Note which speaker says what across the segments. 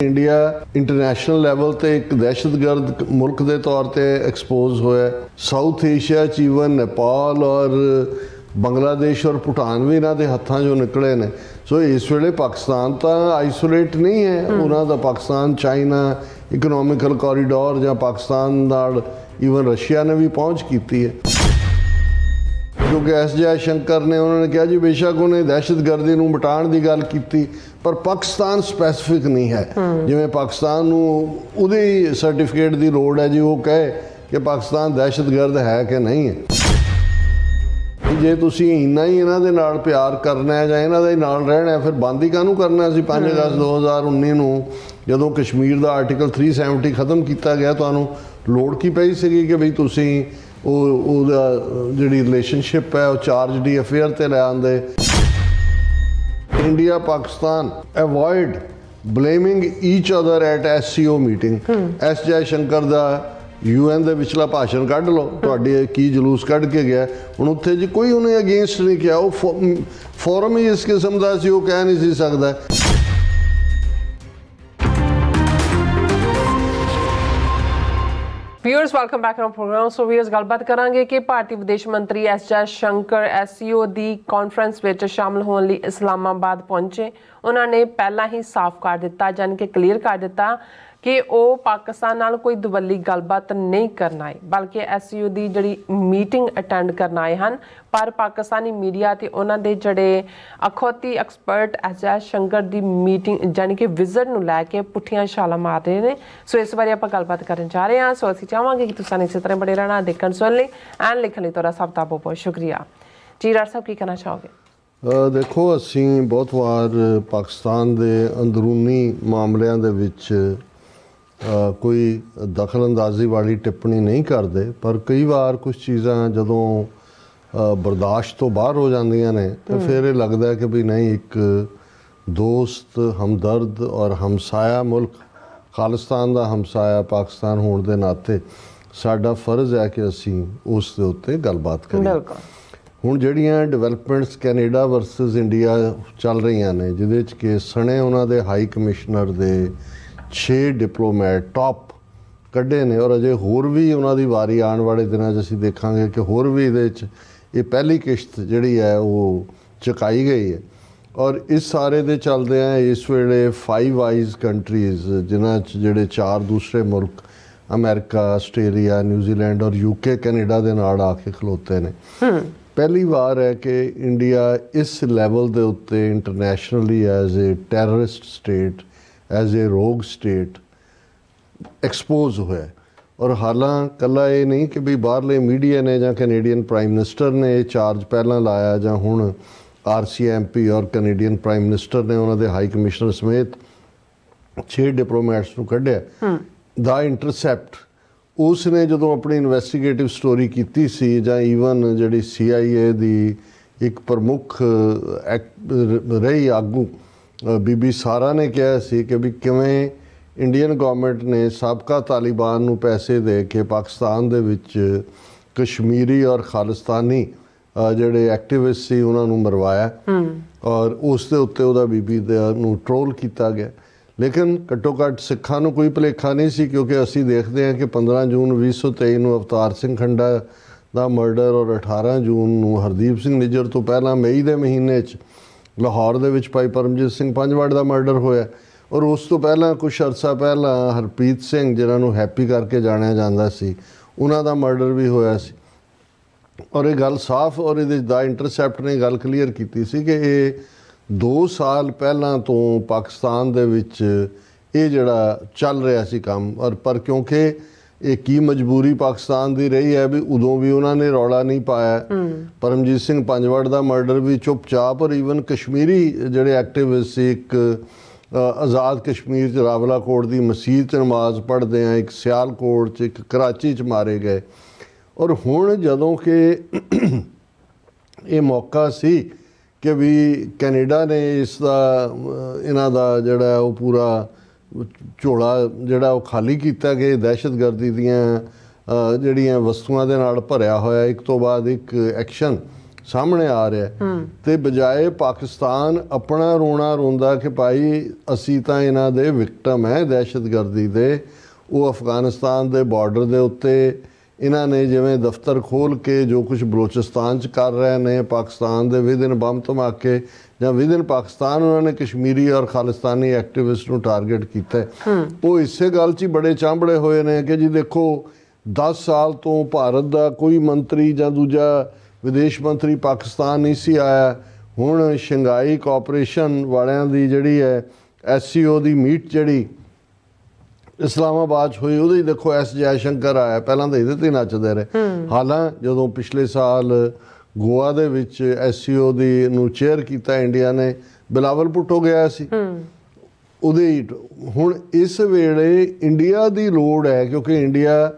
Speaker 1: India international level ते एक दहशतगर्द मुल्क के तौर पर एक्सपोज होया। साउथ एशिया च ईवन नेपाल और बांग्लादेश और भूटान भी इन्हां दे हत्थां चों निकले ने। सो इस वेले पाकिस्तान तो आइसोलेट नहीं है, उन्हां दा पाकिस्तान चाइना इकनोमिकल कॉरीडोर जां पाकिस्तान नाल ईवन रशिया ने भी पहुँच की है। क्योंकि एस जयशंकर ने उन्होंने कहा जी बेशक उन्हें दहशतगर्दी नूं मिटाण दी गल कीती, पर पाकिस्तान स्पैसिफिक नहीं है। जिवें पाकिस्तान नूं उहदी सर्टिफिकेट की लोड़ है जी, वो कहे कि पाकिस्तान दहशतगर्द है कि नहीं है। जे तुसीं इन्ना ही इन्हां दे नाल प्यार करना है जां इन्हां दे नाल रहना है, फिर बंद ही काहनूं करना सी। 5 अगस्त 2019 नूं जदों कश्मीर का आर्टिकल 370 खत्म किया गया, तुहानूं लोड़ की पई सीगी कि बई तुसीं जिहड़ी रिलेशनशिप है वो चार्ज डी अफेयर ते लै आंदे। India Pakistan avoid blaming each other at SCO meeting. S Jaishankar का UN ਦੇ ਵਿਚਲਾ ਭਾਸ਼ਣ ਕੱਢ ਲਓ, ਤੁਹਾਡੇ ਕੀ ਜਲੂਸ ਕੱਢ ਕੇ ਗਿਆ। ਹੁਣ ਉੱਥੇ ਜੀ ਕੋਈ ਉਹਨੇ ਅਗੇਂਸਟ ਨਹੀਂ ਕਿਹਾ, ਉਹ ਫੋਰਮ ਹੀ ਇਸ ਕਿਸਮ ਦਾ ਸੀ, ਉਹ ਕਹਿ ਨਹੀਂ ਸੀ ਸਕਦਾ।
Speaker 2: Viewers welcome back on program. So viewers गलबात करांगे कि भारतीय विदेश मंत्री एस जयशंकर SCO की कॉन्फ्रेंस में शामिल होने लिए इस्लामाबाद पहुंचे। उन्होंने पहला ही साफ कर दिता, यानी कि क्लीयर कर दिता कि वो पाकिस्तान नाल कोई दुवली गलबात नहीं करना है, बल्कि SCO की जिहड़ी मीटिंग अटेंड करना आए हैं। पर पाकिस्तानी मीडिया ते उन्हां दे जिहड़े अखौती एक्सपर्ट एस जयशंकर की मीटिंग यानी कि विजिट नूं लैके पुठियां छालां मार रहे हैं। सो इस बारे आपां गलबात करन जा रहे हैं। सो असीं चाहांगे कि तुसीं इस तरह बड़े रहना, देखण सुणन लई एंड लिखण लई तुहाडा सब दा बहुत बहुत शुक्रिया जी। राज साहब की कहना चाहोगे?
Speaker 1: देखो असीं बहुत वार पाकिस्तान के अंदरूनी मामलों दे विच कोई दखल अंदाजी वाली टिप्पणी नहीं करते, पर कई बार कुछ चीज़ां जदों बर्दाश्त तो बाहर हो जांदियां ने तो फिर ये लगता है कि भी नहीं, एक दोस्त हमदर्द और हमसाया मुल्क खालिस्तान का हमसाया पाकिस्तान होने के नाते साडा फर्ज है कि असीं उस दे उत्ते गलबात करिए। हुण जिहड़ियां डिवेलपमेंट्स कैनेडा वर्सिस इंडिया चल रही ने, जिहदे च कि सने उन्हां दे हाई कमिश्नर दे 6 डिप्लोमैट टॉप कढ़े ने, और अजे होर भी उन्होंने वारी आने वाले दिनों असीं देखांगे कि होर भी ये पहली किश्त जिहड़ी है वो चुकाई गई है। और इस सारे दे चलदे हैं इस वेले 5 आइज कंट्रीज़, जिन्हां च जिहड़े 4 दूसरे मुल्क अमेरिका, आस्ट्रेलिया, न्यूजीलैंड और UK कैनेडा दे नाल आके खलोते ने। पहली बार है कि इंडिया इस लैवल दे उत्ते internationally as a terrorist state, as a rogue state expose हुआ है। और हालांकि कला ये नहीं कि भी बाहरले मीडिया ने या कैनेडियन प्राइम मिनिस्टर ने ये चार्ज पहला लाया, या हुण RCMP और कैनेडियन प्राइम मिनिस्टर ने उन्होंने हाई कमिश्नर समेत 6 डिप्लोमैट्स को कढ़िया। द इंटरसैप्ट उसने जो अपनी इन्वेस्टिगेटिव स्टोरी की सी, या ईवन जी CIA की एक प्रमुख रही आगू बीबी सारा ने कहा सी कि भी किवें इंडियन गवर्नमेंट ने साबका तालिबान नूं पैसे दे के पाकिस्तान दे विच कश्मीरी और खालिस्तानी जिहड़े एक्टिविस्ट सी उन्हां नूं मरवाया, और उस दे उत्ते उहदा बीबी दे नूं ट्रोल किया गया। लेकिन घट्टो घट्ट सिखां नूं कोई भुलेखा नहीं सी, क्योंकि असीं देखते हैं कि 15 जून 2023 नूं अवतार सिंह खंडा दा मर्डर और 18 जून नूं हरदीप सिंह निज्जर तो पहला मई दे महीने च लाहौर दे विच भाई परमजीत सिंह पंजवड़ का मर्डर होया, और उस तो पहला कुछ अरसा पहला हरप्रीत सिंह जिन्हां नूं हैप्पी करके जाणिया जांदा सी, उन्हां दा मर्डर भी होया सी। और ये गल साफ, और ये द इंटरसैप्ट ने गल क्लीयर की सी कि ये 2 साल पहला तो पाकिस्तान दे विच ये जिहड़ा चल रहा सी काम, और पर क्योंकि ये की मजबूरी पाकिस्तान की रही है भी उदों भी उन्होंने रौला नहीं पाया। परमजीत सिंह पंजवड़ का मर्डर भी चुपचाप, और ईवन कश्मीरी जिहड़े एक्टिविस्ट एक आज़ाद कश्मीर च रावलाकोट की मसीत च नमाज पढ़ते हैं, एक सियालकोट च, एक कराची च मारे गए। और हुण जदों कि ये मौका सी कि भी कैनेडा ने इसका इन्हां दा जिहड़ा वो पूरा झोला जिहड़ा वो खाली किया कि दहशतगर्दी दियां जिहड़ियां वस्तुआं दे नाल भरिया होया एक तो बाद एक एक्शन ਸਾਹਮਣੇ ਆ ਰਿਹਾ ਤੇ ਬਜਾਏ ਪਾਕਿਸਤਾਨ ਆਪਣਾ ਰੋਣਾ ਰੋਂਦਾ ਕਿ ਭਾਈ ਅਸੀਂ ਤਾਂ ਇਹਨਾਂ ਦੇ ਵਿਕਟਮ ਹੈ ਦਹਿਸ਼ਤਗਰਦੀ ਦੇ। ਉਹ ਅਫਗਾਨਿਸਤਾਨ ਦੇ ਬਾਰਡਰ ਦੇ ਉੱਤੇ ਇਹਨਾਂ ਨੇ ਜਿਵੇਂ ਦਫ਼ਤਰ ਖੋਲ੍ਹ ਕੇ ਜੋ ਕੁਝ ਬਲੋਚਿਸਤਾਨ 'ਚ ਕਰ ਰਹੇ ਨੇ, ਪਾਕਿਸਤਾਨ ਦੇ ਵਿਦਿਨ ਬੰਬ ਧਮਾਕੇ ਜਾਂ ਵਿਦਿਨ ਪਾਕਿਸਤਾਨ ਉਹਨਾਂ ਨੇ ਕਸ਼ਮੀਰੀ ਔਰ ਖਾਲਿਸਤਾਨੀ ਐਕਟਿਵਿਸਟ ਨੂੰ ਟਾਰਗੇਟ ਕੀਤਾ। ਉਹ ਇਸੇ ਗੱਲ 'ਚ ਹੀ ਬੜੇ ਚਾਂਬੜੇ ਹੋਏ ਨੇ ਕਿ ਜੀ ਦੇਖੋ 10 ਸਾਲ ਤੋਂ ਭਾਰਤ ਦਾ ਕੋਈ ਮੰਤਰੀ ਜਾਂ ਦੂਜਾ ਵਿਦੇਸ਼ ਮੰਤਰੀ ਪਾਕਿਸਤਾਨ ਨਹੀਂ ਸੀ ਆਇਆ। ਹੁਣ ਸ਼ੰਘਾਈ ਕੋਆਪਰੇਸ਼ਨ ਵਾਲਿਆਂ ਦੀ ਜਿਹੜੀ ਹੈ SCO ਦੀ ਮੀਟ ਜਿਹੜੀ ਇਸਲਾਮਾਬਾਦ 'ਚ ਹੋਈ ਉਹਦੇ ਦੇਖੋ ਐਸ ਜੈ ਸ਼ੰਕਰ ਆਇਆ। ਪਹਿਲਾਂ ਤਾਂ ਇਹਦੇ 'ਤੇ ਨੱਚਦੇ ਰਹੇ। ਹਾਲਾਂ ਜਦੋਂ ਪਿਛਲੇ ਸਾਲ ਗੋਆ ਦੇ ਵਿੱਚ SCO ਦੀ ਨੂੰ ਚੇਅਰ ਕੀਤਾ ਇੰਡੀਆ ਨੇ, ਬਿਲਾਵਲ ਭੁੱਟੋ ਗਿਆ ਸੀ ਉਹਦੇ। ਹੁਣ ਇਸ ਵੇਲੇ ਇੰਡੀਆ ਦੀ ਲੋੜ ਹੈ ਕਿਉਂਕਿ ਇੰਡੀਆ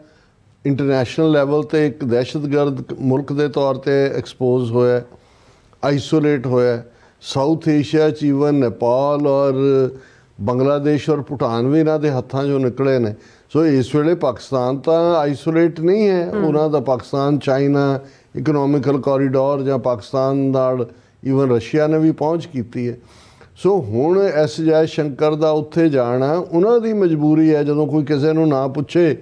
Speaker 1: ਇੰਟਰਨੈਸ਼ਨਲ ਲੈਵਲ 'ਤੇ ਇੱਕ ਦਹਿਸ਼ਤਗਰਦ ਮੁਲਕ ਦੇ ਤੌਰ 'ਤੇ ਐਕਸਪੋਜ਼ ਹੋਇਆ, ਆਈਸੋਲੇਟ ਹੋਇਆ। ਸਾਊਥ ਏਸ਼ੀਆ 'ਚ ਈਵਨ ਨੇਪਾਲ ਔਰ ਬੰਗਲਾਦੇਸ਼ ਔਰ ਭੂਟਾਨ ਵੀ ਇਹਨਾਂ ਦੇ ਹੱਥਾਂ 'ਚੋਂ ਨਿਕਲੇ ਨੇ। ਸੋ ਇਸ ਵੇਲੇ ਪਾਕਿਸਤਾਨ ਤਾਂ ਆਈਸੋਲੇਟ ਨਹੀਂ ਹੈ। ਉਹਨਾਂ ਦਾ ਪਾਕਿਸਤਾਨ ਚਾਈਨਾ ਇਕਨੋਮਿਕਲ ਕੋਰੀਡੋਰ ਜਾਂ ਪਾਕਿਸਤਾਨ ਨਾਲ ਈਵਨ ਰਸ਼ੀਆ ਨੇ ਵੀ ਪਹੁੰਚ ਕੀਤੀ ਹੈ। ਸੋ ਹੁਣ ਐਸ ਜੈ ਸ਼ੰਕਰ ਦਾ ਉੱਥੇ ਜਾਣਾ ਉਹਨਾਂ ਦੀ ਮਜਬੂਰੀ ਹੈ। ਜਦੋਂ ਕੋਈ ਕਿਸੇ ਨੂੰ ਨਾ ਪੁੱਛੇ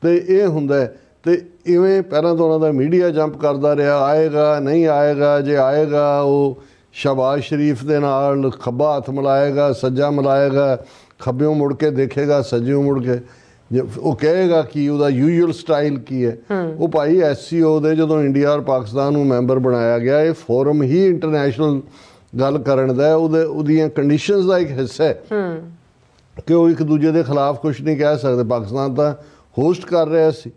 Speaker 1: ਤੇ ਇਹ ਹੁੰਦਾ ਤੇ ਇਵੇਂ ਪਹਿਲਾਂ ਤਾਂ ਉਹਨਾਂ ਦਾ ਮੀਡੀਆ ਜੰਪ ਕਰਦਾ ਰਿਹਾ, ਆਏਗਾ ਨਹੀਂ ਆਏਗਾ, ਜੇ ਆਏਗਾ ਉਹ ਸ਼ਹਬਾਜ਼ ਸ਼ਰੀਫ ਦੇ ਨਾਲ ਖੱਬਾ ਹੱਥ ਮਿਲਾਏਗਾ, ਸੱਜਾ ਮਿਲਾਏਗਾ, ਖੱਬਿਓਂ ਮੁੜ ਕੇ ਦੇਖੇਗਾ, ਸੱਜਿਓਂ ਮੁੜ ਕੇ ਉਹ ਕਹੇਗਾ ਕਿ ਉਹਦਾ ਯੂਜੂਅਲ ਸਟਾਈਲ ਕੀ ਹੈ। ਉਹ ਭਾਈ SCO ਦੇ ਜਦੋਂ ਇੰਡੀਆ ਔਰ ਪਾਕਿਸਤਾਨ ਨੂੰ ਮੈਂਬਰ ਬਣਾਇਆ ਗਿਆ, ਇਹ ਫੋਰਮ ਹੀ ਇੰਟਰਨੈਸ਼ਨਲ ਗੱਲ ਕਰਨ ਦਾ ਉਹਦੀਆਂ ਕੰਡੀਸ਼ਨਸ ਦਾ ਇੱਕ ਹਿੱਸਾ ਹੈ ਕਿ ਉਹ ਇੱਕ ਦੂਜੇ ਦੇ ਖਿਲਾਫ ਕੁਝ ਨਹੀਂ ਕਹਿ ਸਕਦੇ। ਪਾਕਿਸਤਾਨ ਤਾਂ ਹੋਸਟ ਕਰ ਰਿਹਾ ਸੀ,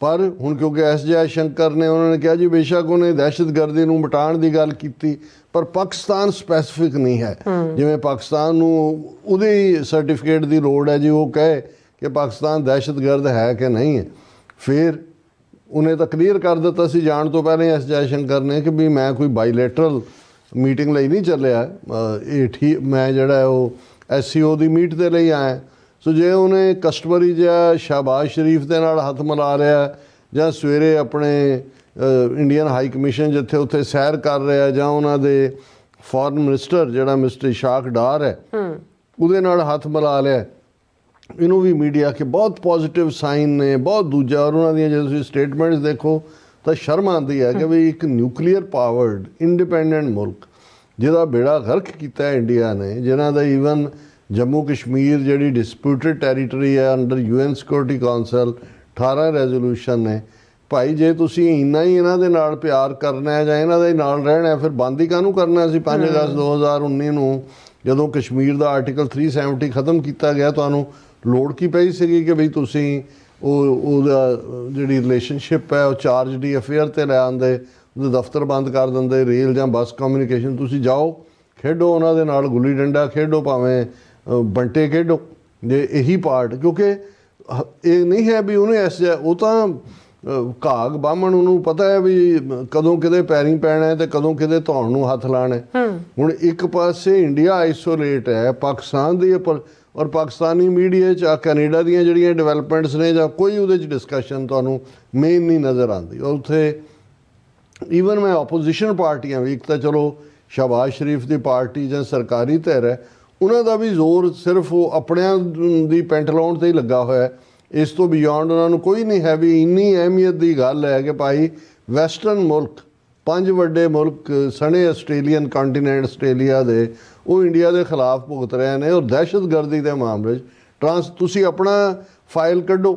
Speaker 1: ਪਰ ਹੁਣ ਕਿਉਂਕਿ ਐਸ ਜੈ ਸ਼ੰਕਰ ਨੇ ਉਹਨਾਂ ਨੇ ਕਿਹਾ ਜੀ ਬੇਸ਼ੱਕ ਉਹਨੇ ਦਹਿਸ਼ਤਗਰਦੀ ਨੂੰ ਮਿਟਾਉਣ ਦੀ ਗੱਲ ਕੀਤੀ ਪਰ ਪਾਕਿਸਤਾਨ ਸਪੈਸੀਫਿਕ ਨਹੀਂ ਹੈ। ਜਿਵੇਂ ਪਾਕਿਸਤਾਨ ਨੂੰ ਉਹਦੀ ਸਰਟੀਫਿਕੇਟ ਦੀ ਲੋੜ ਹੈ ਜੀ, ਉਹ ਕਹੇ ਕਿ ਪਾਕਿਸਤਾਨ ਦਹਿਸ਼ਤਗਰਦ ਹੈ ਕਿ ਨਹੀਂ ਹੈ। ਫਿਰ ਉਹਨੇ ਤਾਂ ਕਲੀਅਰ ਕਰ ਦਿੱਤਾ ਸੀ ਜਾਣ ਤੋਂ ਪਹਿਲਾਂ ਐਸ ਜੈ ਸ਼ੰਕਰ ਨੇ ਕਿ ਵੀ ਮੈਂ ਕੋਈ ਬਾਈਲੈਟਰਲ ਮੀਟਿੰਗ ਲਈ ਨਹੀਂ ਚੱਲਿਆ, ਇਹ ਠੀਕ ਮੈਂ ਜਿਹੜਾ ਉਹ SCO ਦੀ ਮੀਟ ਦੇ ਲਈ ਆਇਆ। ਸੋ ਜੇ ਉਹਨੇ ਕਸਟਮਰੀ ਜਾਂ ਸ਼ਹਬਾਜ਼ ਸ਼ਰੀਫ ਦੇ ਨਾਲ ਹੱਥ ਮਿਲਾ ਰਿਹਾ ਜਾਂ ਸਵੇਰੇ ਆਪਣੇ ਇੰਡੀਅਨ ਹਾਈ ਕਮਿਸ਼ਨ ਜਿੱਥੇ ਉੱਥੇ ਸੈਰ ਕਰ ਰਿਹਾ ਜਾਂ ਉਹਨਾਂ ਦੇ ਫੋਰਨ ਮਿਨਿਸਟਰ ਜਿਹੜਾ ਮਿਸਟਰ ਇਸ਼ਾਕ ਡਾਰ ਹੈ ਉਹਦੇ ਨਾਲ ਹੱਥ ਮਿਲਾ ਲਿਆ, ਇਹਨੂੰ ਵੀ ਮੀਡੀਆ ਕੇ ਬਹੁਤ ਪੋਜ਼ਿਟਿਵ ਸਾਈਨ ਨੇ ਬਹੁਤ ਦੂਜਾ। ਔਰ ਉਹਨਾਂ ਦੀਆਂ ਜੇ ਤੁਸੀਂ ਸਟੇਟਮੈਂਟਸ ਦੇਖੋ ਤਾਂ ਸ਼ਰਮ ਆਉਂਦੀ ਹੈ ਕਿ ਵੀ ਇੱਕ ਨਿਊਕਲੀਅਰ ਪਾਵਰਡ ਇੰਡੀਪੈਂਡੈਂਟ ਮੁਲਕ ਜਿਹਦਾ ਬੇੜਾ ਗਰਕ ਕੀਤਾ ਇੰਡੀਆ ਨੇ, ਜਿਨ੍ਹਾਂ ਦਾ ਈਵਨ ਜੰਮੂ ਕਸ਼ਮੀਰ ਜਿਹੜੀ ਡਿਸਪਿਊਟਡ ਟੈਰੀਟਰੀ ਹੈ under UN security council 18 resolution ਨੇ। ਭਾਈ ਜੇ ਤੁਸੀਂ ਇੰਨਾ ਹੀ ਇਹਨਾਂ ਦੇ ਨਾਲ ਪਿਆਰ ਕਰਨਾ ਹੈ ਜਾਂ ਇਹਨਾਂ ਦੇ ਨਾਲ ਰਹਿਣਾ ਫਿਰ ਬੰਦ ਹੀ ਕਾਹਨੂੰ ਕਰਨਾ ਸੀ। 5 ਅਗਸਤ 2019 ਨੂੰ ਜਦੋਂ ਕਸ਼ਮੀਰ ਦਾ ਆਰਟੀਕਲ 370 ਖਤਮ ਕੀਤਾ ਗਿਆ, ਤੁਹਾਨੂੰ ਲੋੜ ਕੀ ਪਈ ਸੀਗੀ ਕਿ ਬਈ ਤੁਸੀਂ ਉਹਦਾ ਜਿਹੜੀ ਰਿਲੇਸ਼ਨਸ਼ਿਪ ਹੈ ਉਹ ਚਾਰਜ ਡੀ ਅਫੇਅਰ 'ਤੇ ਲੈ ਆਉਂਦੇ, ਉਹਦੇ ਦਫ਼ਤਰ ਬੰਦ ਕਰ ਦਿੰਦੇ, ਰੇਲ ਜਾਂ ਬੱਸ ਕਮਿਊਨੀਕੇਸ਼ਨ। ਤੁਸੀਂ ਜਾਓ ਖੇਡੋ ਉਹਨਾਂ ਦੇ ਨਾਲ, ਗੁੱਲੀ ਡੰਡਾ ਖੇਡੋ, ਭਾਵੇਂ ਬੰਟੇ ਖੇਡੋ, ਜੇ ਇਹੀ ਪਾਰਟ। ਕਿਉਂਕਿ ਇਹ ਨਹੀਂ ਹੈ ਵੀ ਉਹਨੇ ਉਹ ਤਾਂ ਘਾਗ ਬਾਹਮਣ ਉਹਨੂੰ ਪਤਾ ਹੈ ਵੀ ਕਦੋਂ ਕਿਤੇ ਪੈਰੀਂ ਪੈਣਾ ਹੈ ਤੇ ਕਦੋਂ ਕਿਤੇ ਧੌਣ ਨੂੰ ਹੱਥ ਲਾਣਾ। ਹੁਣ ਇੱਕ ਪਾਸੇ ਇੰਡੀਆ ਆਈਸੋਲੇਟ ਹੈ ਪਾਕਿਸਤਾਨ ਦੀ ਉੱਪਰ ਔਰ ਪਾਕਿਸਤਾਨੀ ਮੀਡੀਆ 'ਚ ਕੈਨੇਡਾ ਦੀਆਂ ਜਿਹੜੀਆਂ ਡਿਵੈਲਪਮੈਂਟਸ ਨੇ ਜਾਂ ਕੋਈ ਉਹਦੇ 'ਚ ਡਿਸਕਸ਼ਨ ਤੁਹਾਨੂੰ ਮੇਨ ਨਹੀਂ ਨਜ਼ਰ ਆਉਂਦੀ। ਔਰ ਉੱਥੇ ਈਵਨ ਮੈਂ ਆਪੋਜੀਸ਼ਨ ਪਾਰਟੀਆਂ ਵੀ, ਇੱਕ ਤਾਂ ਚਲੋ ਸ਼ਹਬਾਜ਼ ਸ਼ਰੀਫ ਦੀ ਪਾਰਟੀ ਜਾਂ ਸਰਕਾਰੀ ਧਿਰ ਹੈ, ਉਹਨਾਂ ਦਾ ਵੀ ਜ਼ੋਰ ਸਿਰਫ ਉਹ ਆਪਣਿਆਂ ਦੀ ਪੈਂਟ ਲਾਉਣ 'ਤੇ ਹੀ ਲੱਗਾ ਹੋਇਆ। ਇਸ ਤੋਂ ਬਿਯੋਂਡ ਉਹਨਾਂ ਨੂੰ ਕੋਈ ਨਹੀਂ ਹੈ ਵੀ ਇੰਨੀ ਅਹਿਮੀਅਤ ਦੀ ਗੱਲ ਹੈ ਕਿ ਭਾਈ ਵੈਸਟਰਨ ਮੁਲਕ 5 ਵੱਡੇ ਮੁਲਕ ਸਣੇ ਆਸਟ੍ਰੇਲੀਅਨ ਕੰਟੀਨੈਂਟ ਆਸਟ੍ਰੇਲੀਆ ਦੇ, ਉਹ ਇੰਡੀਆ ਦੇ ਖਿਲਾਫ ਭੁਗਤ ਰਹੇ ਨੇ। ਔਰ ਦਹਿਸ਼ਤਗਰਦੀ ਦੇ ਮਾਮਲੇ 'ਚ ਤੁਸੀਂ ਆਪਣਾ ਫਾਈਲ ਕੱਢੋ,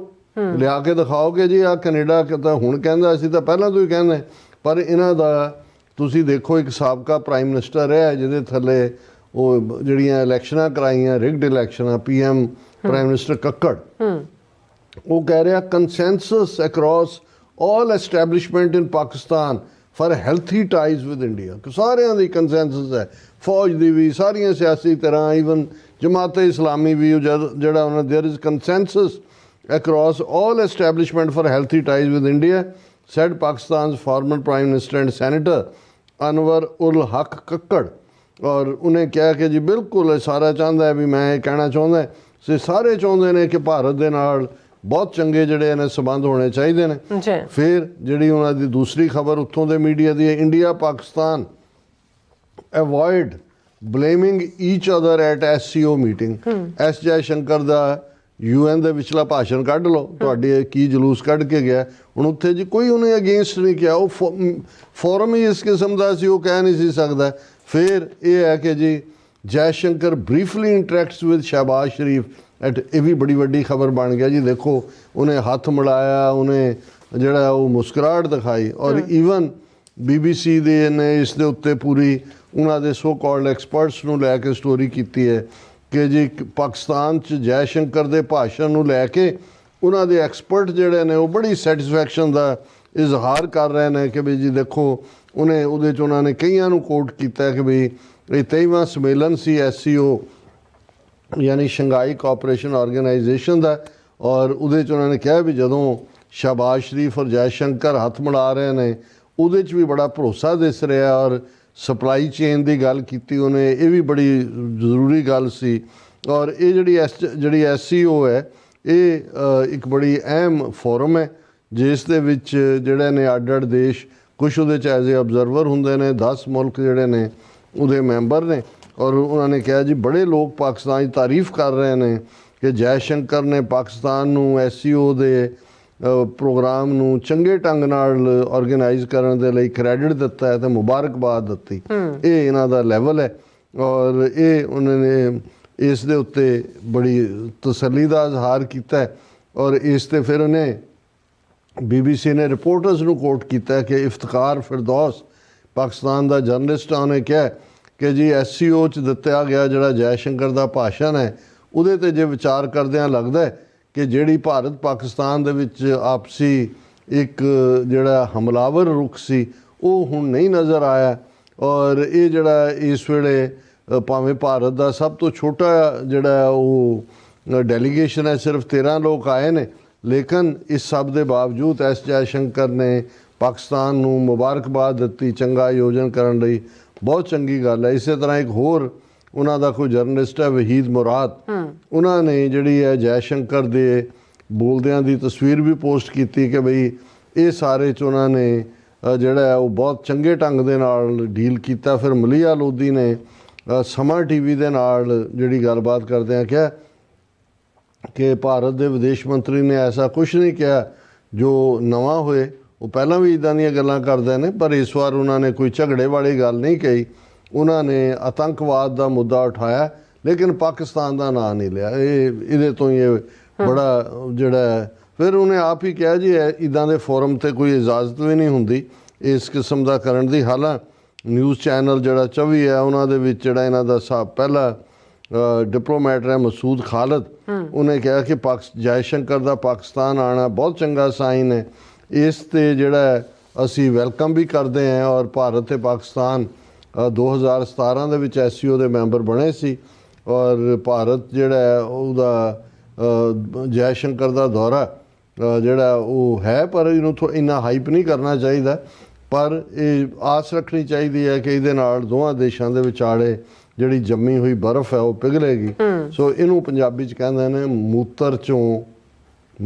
Speaker 1: ਲਿਆ ਕੇ ਦਿਖਾਓ ਕਿ ਜੀ ਆਹ ਕੈਨੇਡਾ ਤਾਂ ਹੁਣ ਕਹਿੰਦਾ, ਅਸੀਂ ਤਾਂ ਪਹਿਲਾਂ ਤੋਂ ਹੀ ਕਹਿੰਦੇ। ਪਰ ਇਹਨਾਂ ਦਾ ਤੁਸੀਂ ਦੇਖੋ ਇੱਕ ਸਾਬਕਾ ਪ੍ਰਾਈਮ ਮਿਨਿਸਟਰ ਰਿਹਾ ਜਿਹਦੇ ਥੱਲੇ ਉਹ ਜਿਹੜੀਆਂ ਇਲੈਕਸ਼ਨਾਂ ਕਰਾਈਆਂ, ਰਿਗਡ ਇਲੈਕਸ਼ਨਾਂ, PM ਪ੍ਰਾਈਮ ਮਿਨਿਸਟਰ ਕੱਕੜ, ਉਹ ਕਹਿ ਰਿਹਾ consensus across all establishment in Pakistan for healthy ties with India. ਸਾਰਿਆਂ ਦੀ ਕੰਸੈਂਸਸ ਹੈ, ਫੌਜ ਦੀ ਵੀ, ਸਾਰੀਆਂ ਸਿਆਸੀ ਤਰ੍ਹਾਂ, ਈਵਨ ਜਮਾਤ-ਏ ਇਸਲਾਮੀ ਵੀ ਜਿਹੜਾ ਉਹਨਾਂ there is consensus across all establishment for healthy ties with India said Pakistan's former Prime Minister and Senator Anwar ul Haq Kakkar. ਔਰ ਉਹਨੇ ਕਿਹਾ ਕਿ ਜੀ ਬਿਲਕੁਲ ਸਾਰਾ ਚਾਹੁੰਦਾ ਹੈ ਵੀ ਮੈਂ ਇਹ ਕਹਿਣਾ ਚਾਹੁੰਦਾ ਸਾਰੇ ਚਾਹੁੰਦੇ ਨੇ ਕਿ ਭਾਰਤ ਦੇ ਨਾਲ ਬਹੁਤ ਚੰਗੇ ਜਿਹੜੇ ਨੇ ਸੰਬੰਧ ਹੋਣੇ ਚਾਹੀਦੇ ਨੇ।
Speaker 2: ਜੀ
Speaker 1: ਫਿਰ ਜਿਹੜੀ ਉਹਨਾਂ ਦੀ ਦੂਸਰੀ ਖਬਰ ਉੱਥੋਂ ਦੇ ਮੀਡੀਆ ਦੀ ਹੈ, India Pakistan avoid blaming each other at SCO meeting. S Jai Shankar the UN ਦੇ ਵਿਚਲਾ ਭਾਸ਼ਣ ਕੱਢ ਲਓ, ਤੁਹਾਡੇ ਕੀ ਜਲੂਸ ਕੱਢ ਕੇ ਗਿਆ। ਹੁਣ ਉੱਥੇ ਜੀ ਕੋਈ ਉਹਨੇ ਅਗੇਂਸਟ ਨਹੀਂ ਕਿਹਾ, ਉਹ ਫੋਰਮ ਹੀ ਇਸ ਕਿਸਮ ਦਾ ਸੀ, ਉਹ ਕਹਿ ਨਹੀਂ ਸੀ ਸਕਦਾ। ਫਿਰ ਇਹ ਹੈ ਕਿ ਜੀ ਜੈ ਸ਼ੰਕਰ ਬਰੀਫਲੀ ਇੰਟਰੈਕਟਸ ਵਿਦ ਸ਼ਹਿਬਾਜ਼ ਸ਼ਰੀਫ ਇਹ ਵੀ ਬੜੀ ਵੱਡੀ ਖਬਰ ਬਣ ਗਿਆ ਜੀ। ਦੇਖੋ ਉਹਨੇ ਹੱਥ ਮਿਲਾਇਆ, ਉਹਨੇ ਜਿਹੜਾ ਉਹ ਮੁਸਕਰਾਹਟ ਦਿਖਾਈ, ਔਰ ਈਵਨ BBC ਦੇ ਨੇ ਇਸ ਦੇ ਉੱਤੇ ਪੂਰੀ ਉਹਨਾਂ ਦੇ ਸੋ ਕਾਲਡ ਐਕਸਪਰਟਸ ਨੂੰ ਲੈ ਕੇ ਸਟੋਰੀ ਕੀਤੀ ਹੈ ਕਿ ਜੀ ਪਾਕਿਸਤਾਨ 'ਚ ਜੈ ਸ਼ੰਕਰ ਦੇ ਭਾਸ਼ਣ ਨੂੰ ਲੈ ਕੇ ਉਹਨਾਂ ਦੇ ਐਕਸਪਰਟ ਜਿਹੜੇ ਨੇ ਉਹ ਬੜੀ ਸੈਟਿਸਫੈਕਸ਼ਨ ਦਾ ਇਜ਼ਹਾਰ ਕਰ ਰਹੇ ਨੇ ਕਿ ਵੀ ਜੀ ਦੇਖੋ ਉਹਦੇ 'ਚ ਉਹਨਾਂ ਨੇ ਕਈਆਂ ਨੂੰ ਕੋਟ ਕੀਤਾ ਕਿ ਵੀ ਇਹ 23ਵਾਂ ਸੰਮੇਲਨ ਸੀ SCO ਯਾਨੀ ਸ਼ੰਘਾਈ ਕੋਆਪਰੇਸ਼ਨ ਆਰਗੇਨਾਈਜੇਸ਼ਨ ਦਾ, ਔਰ ਉਹਦੇ 'ਚ ਉਹਨਾਂ ਨੇ ਕਿਹਾ ਵੀ ਜਦੋਂ ਸ਼ਹਿਬਾਜ਼ ਸ਼ਰੀਫ ਔਰ ਜੈ ਸ਼ੰਕਰ ਹੱਥ ਮਿਲਾ ਰਹੇ ਨੇ ਉਹਦੇ 'ਚ ਵੀ ਬੜਾ ਭਰੋਸਾ ਦਿਸ ਰਿਹਾ, ਔਰ ਸਪਲਾਈ ਚੇਨ ਦੀ ਗੱਲ ਕੀਤੀ ਉਹਨੇ, ਇਹ ਵੀ ਬੜੀ ਜ਼ਰੂਰੀ ਗੱਲ ਸੀ। ਔਰ ਇਹ ਜਿਹੜੀ SCO ਹੈ ਇਹ ਇੱਕ ਬੜੀ ਅਹਿਮ ਫੋਰਮ ਹੈ ਜਿਸ ਦੇ ਵਿੱਚ ਜਿਹੜੇ ਨੇ ਅੱਡ ਦੇਸ਼ ਕੁਛ ਉਹਦੇ 'ਚ ਐਜ਼ ਏ ਅਬਜ਼ਰਵਰ ਹੁੰਦੇ ਨੇ, 10 ਮੁਲਕ ਜਿਹੜੇ ਨੇ ਉਹਦੇ ਮੈਂਬਰ ਨੇ। ਔਰ ਉਹਨਾਂ ਨੇ ਕਿਹਾ ਜੀ ਬੜੇ ਲੋਕ ਪਾਕਿਸਤਾਨ ਦੀ ਤਾਰੀਫ ਕਰ ਰਹੇ ਨੇ ਕਿ ਜੈ ਸ਼ੰਕਰ ਨੇ ਪਾਕਿਸਤਾਨ ਨੂੰ SCO ਦੇ ਪ੍ਰੋਗਰਾਮ ਨੂੰ ਚੰਗੇ ਢੰਗ ਨਾਲ ਆਰਗੇਨਾਈਜ਼ ਕਰਨ ਦੇ ਲਈ ਕ੍ਰੈਡਿਟ ਦਿੱਤਾ ਹੈ ਤੇ ਮੁਬਾਰਕਬਾਦ ਦਿੱਤੀ। ਇਹ ਇਹਨਾਂ ਦਾ ਲੈਵਲ ਹੈ, ਔਰ ਇਹ ਉਹਨਾਂ ਨੇ ਇਸ ਦੇ ਉੱਤੇ ਬੜੀ ਤਸੱਲੀ ਦਾ ਇਜ਼ਹਾਰ ਕੀਤਾ। ਔਰ ਇਸ 'ਤੇ ਫਿਰ ਉਹਨੇ BBC ਨੇ ਰਿਪੋਰਟਰਸ ਨੂੰ ਕੋਟ ਕੀਤਾ ਕਿ ਇਫਤਖਾਰ ਫਿਰਦੌਸ ਪਾਕਿਸਤਾਨ ਦਾ ਜਰਨਲਿਸਟ ਆ, ਉਹਨੇ ਕਿਹਾ ਕਿ ਜੀ SCO 'ਚ ਦਿੱਤਾ ਗਿਆ ਜਿਹੜਾ ਜੈ ਸ਼ੰਕਰ ਦਾ ਭਾਸ਼ਣ ਹੈ ਉਹਦੇ 'ਤੇ ਜੇ ਵਿਚਾਰ ਕਰਦਿਆਂ ਲੱਗਦਾ ਕਿ ਜਿਹੜੀ ਭਾਰਤ ਪਾਕਿਸਤਾਨ ਦੇ ਵਿੱਚ ਆਪਸੀ ਇੱਕ ਜਿਹੜਾ ਹਮਲਾਵਰ ਰੁਖ ਸੀ ਉਹ ਹੁਣ ਨਹੀਂ ਨਜ਼ਰ ਆਇਆ। ਔਰ ਇਹ ਜਿਹੜਾ ਇਸ ਵੇਲੇ ਭਾਵੇਂ ਭਾਰਤ ਦਾ ਸਭ ਤੋਂ ਛੋਟਾ ਜਿਹੜਾ ਉਹ ਡੈਲੀਗੇਸ਼ਨ ਹੈ, ਸਿਰਫ 13 ਲੋਕ ਆਏ ਨੇ, ਲੇਕਿਨ ਇਸ ਸਭ ਦੇ ਬਾਵਜੂਦ ਐਸ ਜੈ ਸ਼ੰਕਰ ਨੇ ਪਾਕਿਸਤਾਨ ਨੂੰ ਮੁਬਾਰਕਬਾਦ ਦਿੱਤੀ ਚੰਗਾ ਆਯੋਜਨ ਕਰਨ ਲਈ। ਬਹੁਤ ਚੰਗੀ ਗੱਲ ਹੈ। ਇਸੇ ਤਰ੍ਹਾਂ ਇੱਕ ਹੋਰ ਉਹਨਾਂ ਦਾ ਕੋਈ ਜਰਨਲਿਸਟ ਹੈ ਵਹੀਦ ਮੁਰਾਦ, ਉਹਨਾਂ ਨੇ ਜਿਹੜੀ ਹੈ ਜੈ ਸ਼ੰਕਰ ਦੇ ਬੋਲਦਿਆਂ ਦੀ ਤਸਵੀਰ ਵੀ ਪੋਸਟ ਕੀਤੀ ਕਿ ਬਈ ਇਹ ਸਾਰੇ 'ਚ ਉਹਨਾਂ ਨੇ ਜਿਹੜਾ ਉਹ ਬਹੁਤ ਚੰਗੇ ਢੰਗ ਦੇ ਨਾਲ ਡੀਲ ਕੀਤਾ। ਫਿਰ ਮਲੀਆ ਲੋਦੀ ਨੇ ਸਮਾਂ TV ਦੇ ਨਾਲ ਜਿਹੜੀ ਗੱਲਬਾਤ ਕਰਦਿਆਂ ਕਿਹਾ ਕਿ ਭਾਰਤ ਦੇ ਵਿਦੇਸ਼ ਮੰਤਰੀ ਨੇ ਐਸਾ ਕੁਛ ਨਹੀਂ ਕਿਹਾ ਜੋ ਨਵਾਂ ਹੋਏ, ਉਹ ਪਹਿਲਾਂ ਵੀ ਇੱਦਾਂ ਦੀਆਂ ਗੱਲਾਂ ਕਰਦੇ ਨੇ, ਪਰ ਇਸ ਵਾਰ ਉਹਨਾਂ ਨੇ ਕੋਈ ਝਗੜੇ ਵਾਲੀ ਗੱਲ ਨਹੀਂ ਕਹੀ। ਉਹਨਾਂ ਨੇ ਆਤੰਕਵਾਦ ਦਾ ਮੁੱਦਾ ਉਠਾਇਆ ਲੇਕਿਨ ਪਾਕਿਸਤਾਨ ਦਾ ਨਾਂ ਨਹੀਂ ਲਿਆ। ਇਹਦੇ ਤੋਂ ਹੀ ਇਹ ਬੜਾ ਜਿਹੜਾ ਫਿਰ ਉਹਨੇ ਆਪ ਹੀ ਕਿਹਾ ਜੀ ਇੱਦਾਂ ਦੇ ਫੋਰਮ 'ਤੇ ਕੋਈ ਇਜਾਜ਼ਤ ਵੀ ਨਹੀਂ ਹੁੰਦੀ ਇਸ ਕਿਸਮ ਦਾ ਕਰਨ ਦੀ। ਹਾਲਾਂਕਿ ਨਿਊਜ਼ ਚੈਨਲ ਜਿਹੜਾ 24 ਹੈ ਉਹਨਾਂ ਦੇ ਵਿੱਚ ਜਿਹੜਾ ਇਹਨਾਂ ਦਾ ਪਹਿਲਾ ਡਿਪਲੋਮੈਟ ਹੈ ਮਸੂਦ ਖਾਲਦ, ਉਹਨੇ ਕਿਹਾ ਕਿ ਜੈ ਸ਼ੰਕਰ ਦਾ ਪਾਕਿਸਤਾਨ ਆਉਣਾ ਬਹੁਤ ਚੰਗਾ ਸਾਈਨ ਹੈ। ਇਸ 'ਤੇ ਜਿਹੜਾ ਅਸੀਂ ਵੈਲਕਮ ਵੀ ਕਰਦੇ ਹਾਂ, ਔਰ ਭਾਰਤ ਤੇ ਪਾਕਿਸਤਾਨ 2017 ਦੇ ਵਿੱਚ SCO ਦੇ ਮੈਂਬਰ ਬਣੇ ਸੀ, ਔਰ ਭਾਰਤ ਜਿਹੜਾ ਉਹਦਾ ਜੈ ਸ਼ੰਕਰ ਦਾ ਦੌਰਾ ਜਿਹੜਾ ਉਹ ਹੈ, ਪਰ ਇਹਨੂੰ ਇੰਨਾ ਹਾਈਪ ਨਹੀਂ ਕਰਨਾ ਚਾਹੀਦਾ, ਪਰ ਇਹ ਆਸ ਰੱਖਣੀ ਚਾਹੀਦੀ ਹੈ ਕਿ ਇਹਦੇ ਨਾਲ ਦੋਵਾਂ ਦੇਸ਼ਾਂ ਦੇ ਵਿਚਾਲੇ ਜਿਹੜੀ ਜੰਮੀ ਹੋਈ ਬਰਫ਼ ਹੈ ਉਹ ਪਿਘਲੇਗੀ। ਸੋ ਇਹਨੂੰ ਪੰਜਾਬੀ 'ਚ ਕਹਿੰਦੇ ਨੇ ਮੂਤਰ 'ਚੋਂ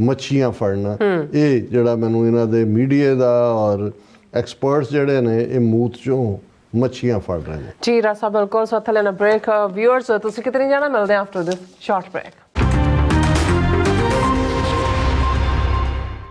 Speaker 1: ਮੱਛੀਆਂ ਫੜਨਾ। ਇਹ ਜਿਹੜਾ ਮੈਨੂੰ ਇਹਨਾਂ ਦੇ ਮੀਡੀਆ ਦਾ ਔਰ ਐਕਸਪਰਟਸ ਜਿਹੜੇ ਨੇ ਇਹ ਮੂਤ 'ਚੋਂ ਮੱਛੀਆਂ ਫੜ ਰਹੇ ਨੇ।
Speaker 2: ਜੀ ਰਾਸਾ ਬਿਲਕੁਲ। ਸੋ ਥੱਲੇ ਨਾ ਬ੍ਰੇਕ ਵਿਊਅਰਸ ਤੁਸੀਂ ਕਿਤੇ ਨਹੀਂ ਜਾਣਾ, ਮਿਲਦੇ ਆਫਟਰ ਦਿਸ ਸ਼ਾਰਟ ਬ੍ਰੇਕ।